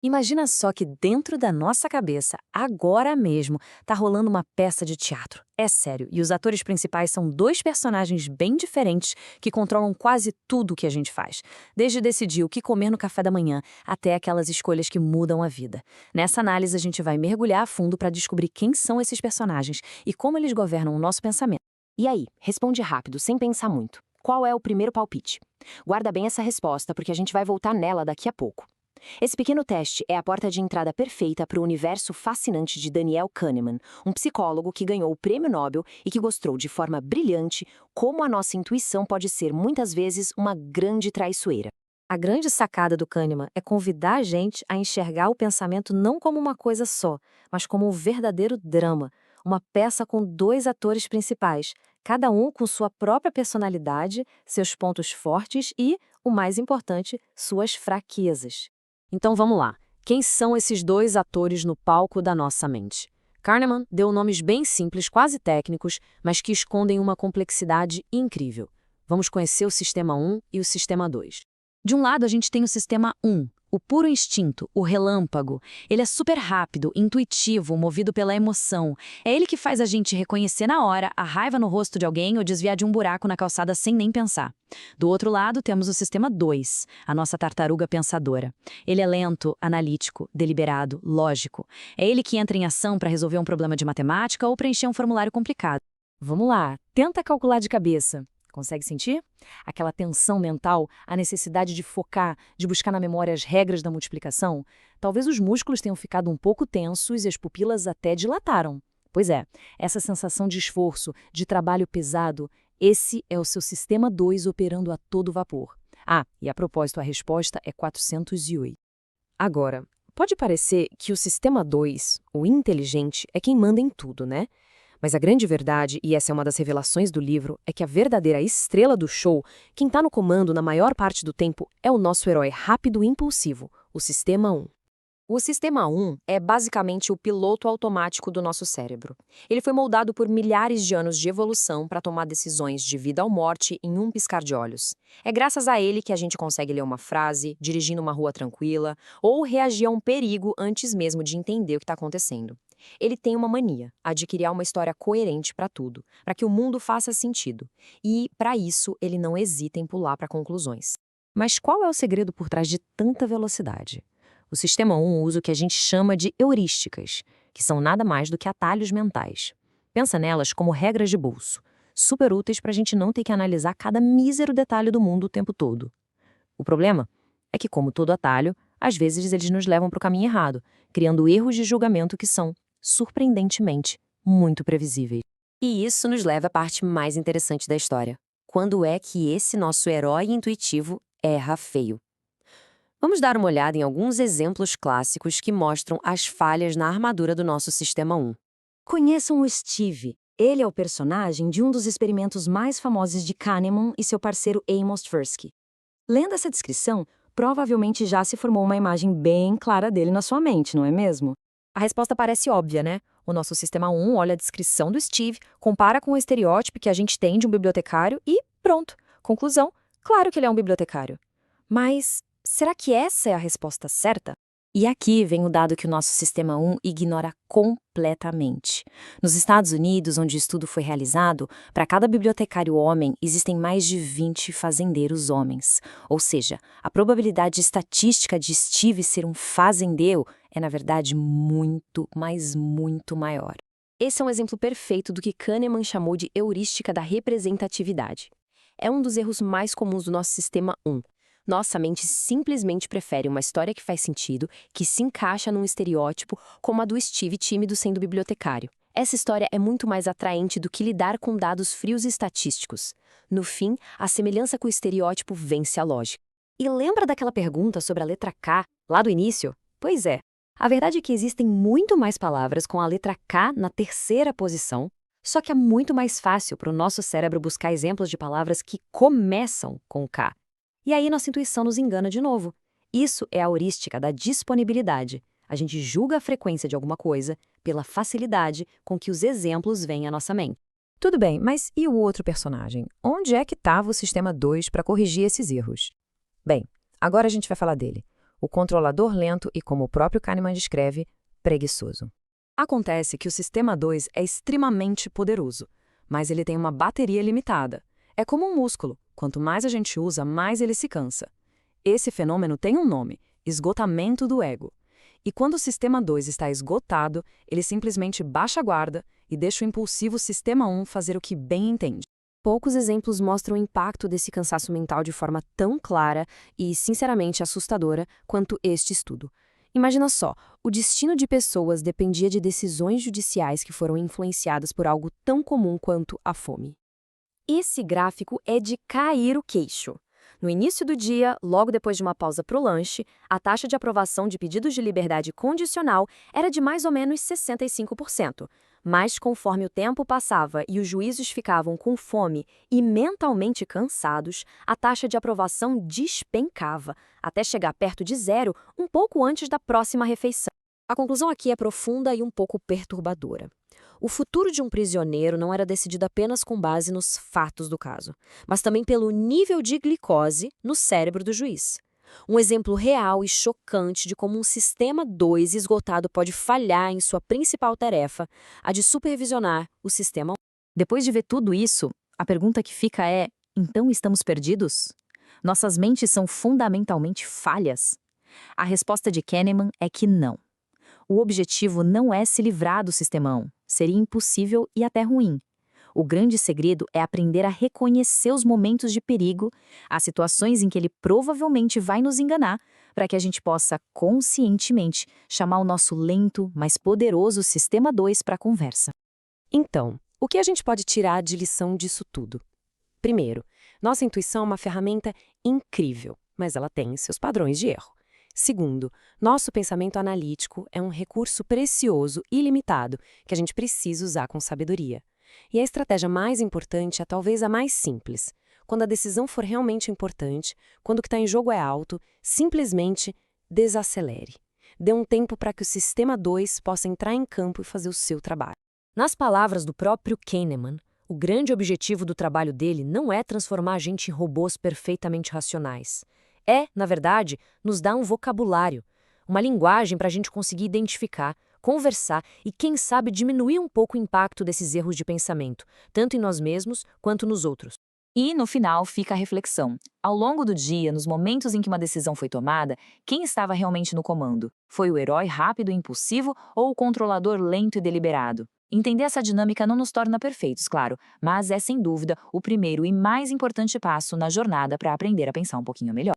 Imagina só que dentro da nossa cabeça, agora mesmo, tá rolando uma peça de teatro. É sério, e os atores principais são dois personagens bem diferentes que controlam quase tudo o que a gente faz. Desde decidir o que comer no café da manhã até aquelas escolhas que mudam a vida. Nessa análise, a gente vai mergulhar a fundo para descobrir quem são esses personagens e como eles governam o nosso pensamento. E aí, responde rápido, sem pensar muito. Qual é o primeiro palpite? Guarda bem essa resposta, porque a gente vai voltar nela daqui a pouco. Esse pequeno teste é a porta de entrada perfeita para o universo fascinante de Daniel Kahneman, um psicólogo que ganhou o Prêmio Nobel e que mostrou de forma brilhante como a nossa intuição pode ser, muitas vezes, uma grande traiçoeira. A grande sacada do Kahneman é convidar a gente a enxergar o pensamento não como uma coisa só, mas como um verdadeiro drama, uma peça com dois atores principais, cada um com sua própria personalidade, seus pontos fortes e, o mais importante, suas fraquezas. Então vamos lá. Quem são esses dois atores no palco da nossa mente? Kahneman deu nomes bem simples, quase técnicos, mas que escondem uma complexidade incrível. Vamos conhecer o Sistema 1 e o Sistema 2. De um lado, a gente tem o Sistema 1, o puro instinto, o relâmpago. Ele é super rápido, intuitivo, movido pela emoção. É ele que faz a gente reconhecer na hora a raiva no rosto de alguém ou desviar de um buraco na calçada sem nem pensar. Do outro lado, temos o Sistema 2, a nossa tartaruga pensadora. Ele é lento, analítico, deliberado, lógico. É ele que entra em ação para resolver um problema de matemática ou preencher um formulário complicado. Vamos lá, tenta calcular de cabeça. Consegue sentir? Aquela tensão mental, a necessidade de focar, de buscar na memória as regras da multiplicação? Talvez os músculos tenham ficado um pouco tensos e as pupilas até dilataram. Pois é, essa sensação de esforço, de trabalho pesado, esse é o seu sistema 2 operando a todo vapor. Ah, e a propósito, a resposta é 408. Agora, pode parecer que o sistema 2, o inteligente, é quem manda em tudo, né? Mas a grande verdade, e essa é uma das revelações do livro, é que a verdadeira estrela do show, quem está no comando na maior parte do tempo, é o nosso herói rápido e impulsivo, o Sistema 1. O Sistema 1 é basicamente o piloto automático do nosso cérebro. Ele foi moldado por milhares de anos de evolução para tomar decisões de vida ou morte em um piscar de olhos. É graças a ele que a gente consegue ler uma frase, dirigir numa rua tranquila, ou reagir a um perigo antes mesmo de entender o que está acontecendo. Ele tem uma mania, a de criar uma história coerente para tudo, para que o mundo faça sentido. E, para isso, ele não hesita em pular para conclusões. Mas qual é o segredo por trás de tanta velocidade? O Sistema 1 usa o que a gente chama de heurísticas, que são nada mais do que atalhos mentais. Pensa nelas como regras de bolso, super úteis para a gente não ter que analisar cada mísero detalhe do mundo o tempo todo. O problema é que, como todo atalho, às vezes eles nos levam para o caminho errado, criando erros de julgamento que são, surpreendentemente, muito previsíveis. E isso nos leva à parte mais interessante da história. Quando é que esse nosso herói intuitivo erra feio? Vamos dar uma olhada em alguns exemplos clássicos que mostram as falhas na armadura do nosso Sistema 1. Conheçam o Steve. Ele é o personagem de um dos experimentos mais famosos de Kahneman e seu parceiro Amos Tversky. Lendo essa descrição, provavelmente já se formou uma imagem bem clara dele na sua mente, não é mesmo? A resposta parece óbvia, né? O nosso Sistema 1 olha a descrição do Steve, compara com o estereótipo que a gente tem de um bibliotecário e pronto. Conclusão, claro que ele é um bibliotecário. Mas será que essa é a resposta certa? E aqui vem o dado que o nosso Sistema 1 ignora completamente. Nos Estados Unidos, onde o estudo foi realizado, para cada bibliotecário homem existem mais de 20 fazendeiros homens. Ou seja, a probabilidade estatística de Steve ser um fazendeiro é, na verdade, muito, mas muito maior. Esse é um exemplo perfeito do que Kahneman chamou de heurística da representatividade. É um dos erros mais comuns do nosso Sistema 1. Nossa mente simplesmente prefere uma história que faz sentido, que se encaixa num estereótipo, como a do Steve tímido sendo bibliotecário. Essa história é muito mais atraente do que lidar com dados frios e estatísticos. No fim, a semelhança com o estereótipo vence a lógica. E lembra daquela pergunta sobre a letra K, lá do início? Pois é. A verdade é que existem muito mais palavras com a letra K na terceira posição, só que é muito mais fácil para o nosso cérebro buscar exemplos de palavras que começam com K. E aí nossa intuição nos engana de novo. Isso é a heurística da disponibilidade. A gente julga a frequência de alguma coisa pela facilidade com que os exemplos vêm à nossa mente. Tudo bem, mas e o outro personagem? Onde é que estava o Sistema 2 para corrigir esses erros? Bem, agora a gente vai falar dele. O controlador lento e, como o próprio Kahneman descreve, preguiçoso. Acontece que o sistema 2 é extremamente poderoso, mas ele tem uma bateria limitada. É como um músculo, quanto mais a gente usa, mais ele se cansa. Esse fenômeno tem um nome: esgotamento do ego. E quando o sistema 2 está esgotado, ele simplesmente baixa a guarda e deixa o impulsivo sistema 1 fazer o que bem entende. Poucos exemplos mostram o impacto desse cansaço mental de forma tão clara e, sinceramente, assustadora quanto este estudo. Imagina só, o destino de pessoas dependia de decisões judiciais que foram influenciadas por algo tão comum quanto a fome. Esse gráfico é de cair o queixo. No início do dia, logo depois de uma pausa para o lanche, a taxa de aprovação de pedidos de liberdade condicional era de mais ou menos 65%. Mas conforme o tempo passava e os juízes ficavam com fome e mentalmente cansados, a taxa de aprovação despencava, até chegar perto de zero um pouco antes da próxima refeição. A conclusão aqui é profunda e um pouco perturbadora. O futuro de um prisioneiro não era decidido apenas com base nos fatos do caso, mas também pelo nível de glicose no cérebro do juiz. Um exemplo real e chocante de como um sistema 2 esgotado pode falhar em sua principal tarefa, a de supervisionar o sistema 1. Depois de ver tudo isso, a pergunta que fica é: então estamos perdidos? Nossas mentes são fundamentalmente falhas? A resposta de Kahneman é que não. O objetivo não é se livrar do sistema 1. Seria impossível e até ruim. O grande segredo é aprender a reconhecer os momentos de perigo, as situações em que ele provavelmente vai nos enganar, para que a gente possa, conscientemente, chamar o nosso lento, mas poderoso sistema 2 para a conversa. Então, o que a gente pode tirar de lição disso tudo? Primeiro, nossa intuição é uma ferramenta incrível, mas ela tem seus padrões de erro. Segundo, nosso pensamento analítico é um recurso precioso e limitado que a gente precisa usar com sabedoria. E a estratégia mais importante é talvez a mais simples. Quando a decisão for realmente importante, quando o que está em jogo é alto, simplesmente desacelere. Dê um tempo para que o sistema 2 possa entrar em campo e fazer o seu trabalho. Nas palavras do próprio Kahneman, o grande objetivo do trabalho dele não é transformar a gente em robôs perfeitamente racionais. É, na verdade, nos dar um vocabulário, uma linguagem para a gente conseguir identificar, conversar e, quem sabe, diminuir um pouco o impacto desses erros de pensamento, tanto em nós mesmos quanto nos outros. E, no final, fica a reflexão. Ao longo do dia, nos momentos em que uma decisão foi tomada, quem estava realmente no comando? Foi o herói rápido e impulsivo ou o controlador lento e deliberado? Entender essa dinâmica não nos torna perfeitos, claro, mas é, sem dúvida, o primeiro e mais importante passo na jornada para aprender a pensar um pouquinho melhor.